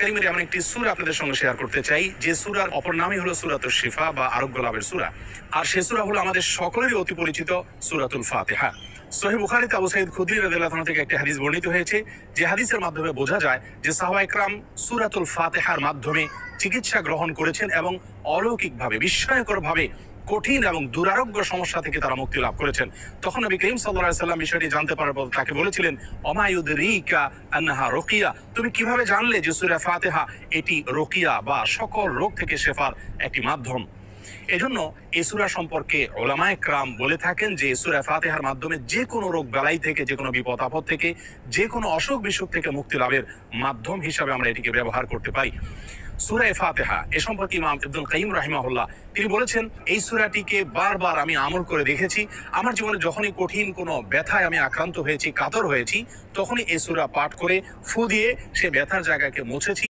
কারিমের এমন একটি সূরা আপনাদের সঙ্গে শেয়ার করতে চাই যে সূরার অপর নামই হলো সূরাতুশ শিফা বা আরোগ্য লাভের সূরা। আর সে সূরা হলো আমাদের সকলেরই অতি পরিচিত সূরাতুল ফাতিহা। সহিহ বুখারীতে আবু সাঈদ খুদরী রাদিয়াল্লাহু আনহু থেকে একটি হাদিস বর্ণিত হয়েছে, যে হাদিসের মাধ্যমে বোঝা যায় যে সাহাবায়ে কেরাম সূরাতুল ফাতিহার মাধ্যমে চিকিৎসা গ্রহণ করেছেন এবং অলৌকিকভাবে, বিস্ময়করভাবে কঠিন এবং দুরারোগ্য সমস্যা থেকে তারা মুক্তি লাভ করেছেন। তখন নবী করিম সাল্লাল্লাহু আলাইহি সাল্লাম বিষয়টি জানতে পারার পর তাকে বলেছিলেন, ওমা ইউদরিকা আন্নাহা রুকিয়া, তুমি কিভাবে জানলে যে সূরা ফাতিহা এটি রুকিয়া বা সকল রোগ থেকে শেফার একটি মাধ্যম। এজন্য এই সূরা সম্পর্কে উলামায়ে কেরাম বলে থাকেন যে সূরা ফাতিহার মাধ্যমে যে কোনো রোগ বালাই থেকে, যে কোনো বিপদ আপদ থেকে, যে কোনো অসুখ বিসুখ থেকে মুক্তি লাভের মাধ্যম হিসাবে আমরা এটিকে ব্যবহার করতে পারি। সূরা ফাতিহা এ সম্পর্কে ইমাম ইবনুল কাইয়িম রাহিমাহুল্লাহ তিনি বলেছেন, এই সূরাটিকে বারবার আমি আমল করে দেখেছি। আমার জীবনে যখনই কঠিন কোনো ব্যথায় আমি আক্রান্ত হয়েছি, কাতর হয়েছি, তখনই এই সূরা পাঠ করে ফু দিয়ে সে ব্যথার জায়গাকে মুছেছি।